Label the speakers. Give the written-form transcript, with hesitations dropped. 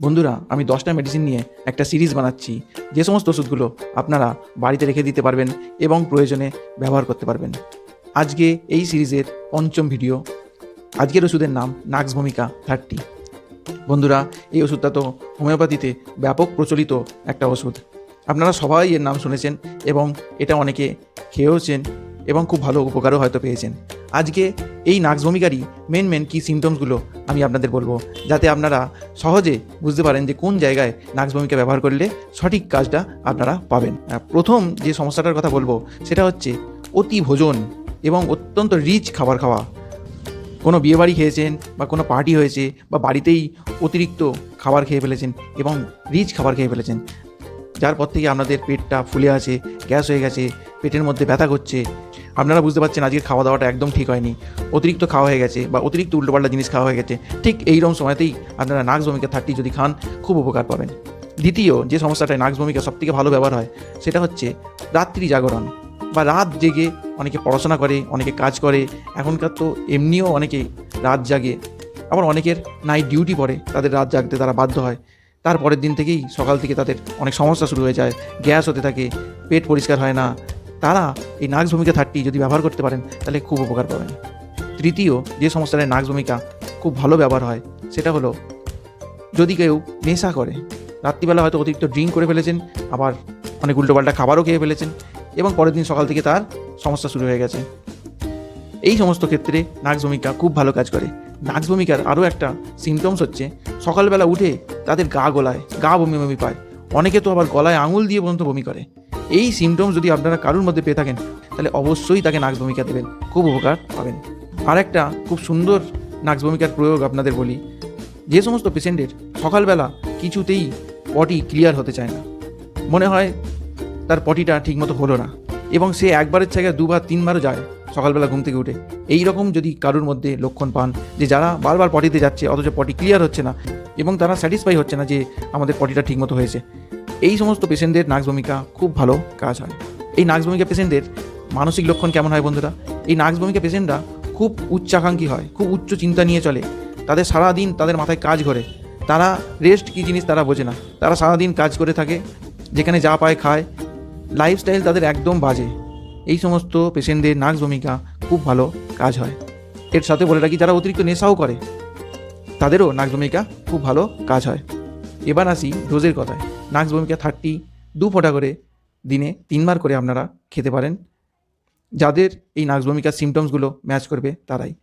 Speaker 1: বন্ধুরা, আমি 10টা মেডিসিন নিয়ে একটা সিরিজ বানাচ্ছি, যে সমস্ত ওষুধগুলো আপনারা বাড়িতে রেখে দিতে পারবেন এবং প্রয়োজনে ব্যবহার করতে পারবেন। আজকে এই সিরিজের পঞ্চম ভিডিও। আজকের ওষুধের নাম নাক্স ভূমিকা 30। বন্ধুরা, এই ওষুধটা তো হোমিওপ্যাথিতে ব্যাপক প্রচলিত একটা ওষুধ। আপনারা সবাই এর নাম শুনেছেন এবং এটা অনেকে খেয়েওছেন এবং খুব ভালো উপকারও হয়তো পেয়েছেন। আজকে এই নাক্স ভূমিকারই মেন কী সিমটমসগুলো আমি আপনাদের বলবো, যাতে আপনারা সহজে বুঝতে পারেন যে কোন জায়গায় নাক্স ভূমিকা ব্যবহার করলে সঠিক কাজটা আপনারা পাবেন। প্রথম যে সমস্যাটার কথা বলবো সেটা হচ্ছে অতি ভোজন এবং অত্যন্ত রিচ খাবার খাওয়া। কোনো বিয়েবাড়ি খেয়েছেন বা কোনো পার্টি হয়েছে বা বাড়িতেই অতিরিক্ত খাবার খেয়ে ফেলেছেন এবং রিচ খাবার খেয়ে ফেলেছেন, যার পর থেকে আপনাদের পেটটা ফুলে আছে, গ্যাস হয়ে গেছে, পেটের মধ্যে ব্যথা করছে। আপনারা বুঝতে পারছেন আজকের খাওয়া দাওয়াটা একদম ঠিক হয়নি, অতিরিক্ত খাওয়া হয়ে গেছে বা অতিরিক্ত উল্টোপাল্টা জিনিস খাওয়া হয়ে গেছে। ঠিক এইরকম সময়তেই আপনারা নাক্স ভূমিকা 30 যদি খান খুব উপকার পাবেন। দ্বিতীয় যে সমস্যাটায় নাক্স ভূমিকা সবথেকে ভালো ব্যবহার হয় সেটা হচ্ছে রাত্রি জাগরণ বা রাত জেগে অনেকে পড়াশোনা করে, অনেকে কাজ করে। এখনকার তো এমনিও অনেকে রাত জাগে, আবার অনেকের নাইট ডিউটি পড়ে, তাদের রাত জাগতে তারা বাধ্য হয়। তারপরের দিন থেকেই সকাল থেকে তাদের অনেক সমস্যা শুরু হয়ে যায়, গ্যাস হতে থাকে, পেট পরিষ্কার হয় না। তারা এই নাক্স ভূমিকা 30 যদি ব্যবহার করতে পারেন তাহলে খুব উপকার পাবেন। তৃতীয় যে সমস্যাটায় নাক্স ভূমিকা খুব ভালো ব্যবহার হয় সেটা হলো যদি কেউ নেশা করে, রাত্রিবেলা হয়তো অতিরিক্ত ড্রিঙ্ক করে ফেলেছেন, আবার অনেক উল্টোপাল্টা খাবারও খেয়ে ফেলেছেন এবং পরের দিন সকাল থেকে তার সমস্যা শুরু হয়ে গেছে। এই সমস্ত ক্ষেত্রে নাক্স ভূমিকা খুব ভালো কাজ করে। নাক্স ভূমিকার আরও একটা সিমটমস হচ্ছে সকালবেলা উঠে তাদের গা গোলায়, গা বমি বমি পায়, অনেকে তো আবার গলায় আঙুল দিয়ে পর্যন্ত বমি করে। এই সিমটমস যদি আপনারা কারোর মধ্যে পেয়ে থাকেন তাহলে অবশ্যই তাকে নাক্স ভূমিকা দেবেন, খুব উপকার পাবেন। আর একটা খুব সুন্দর নাক্স ভূমিকার প্রয়োগ আপনাদের বলি। যে সমস্ত পেশেন্টের সকালবেলা কিছুতেই পটি ক্লিয়ার হতে চায় না, মনে হয় তার পটিটা ঠিকমতো হলো না এবং সে একবারের জায়গায় দুবার তিনবারও যায় সকালবেলা ঘুম থেকে উঠে, এই রকম যদি কারোর মধ্যে লক্ষণ পান যে যারা বারবার পটিতে যাচ্ছে অথচ পটি ক্লিয়ার হচ্ছে না এবং তারা স্যাটিসফাই হচ্ছে না যে আমাদের পটিটা ঠিকমতো হয়েছে, এই সমস্ত পেশেন্টদের নাক্স ভূমিকা খুব ভালো কাজ হয়। এই নাক্স ভূমিকা পেশেন্টদের মানসিক লক্ষণ কেমন হয় বন্ধুরা? এই নাক্স ভূমিকা পেশেন্টরা খুব উচ্চাকাঙ্ক্ষী হয়, খুব উচ্চ চিন্তা নিয়ে চলে, তাদের সারাদিন তাদের মাথায় কাজ ঘোরে, তারা রেস্ট কী জিনিস তারা বোঝে না, তারা সারাদিন কাজ করে থাকে, যেখানে যা পায় খায়, লাইফস্টাইল তাদের একদম বাজে। এই সমস্ত পেশেন্টদের নাক্স ভূমিকা খুব ভালো কাজ হয়। এর সাথে বলে রাখি যারা অতিরিক্ত নেশাও করে তাদেরও নাক্স ভূমিকা খুব ভালো কাজ হয়। এবার আসি ডোজের কথায়। নাক্স ভূমিকা 30 2 ফোঁটা করে দিনে 3 বার করে আপনারা খেতে পারেন। যাদের এই নাক্স ভূমিকার সিমটমসগুলো ম্যাচ করবে তারাই।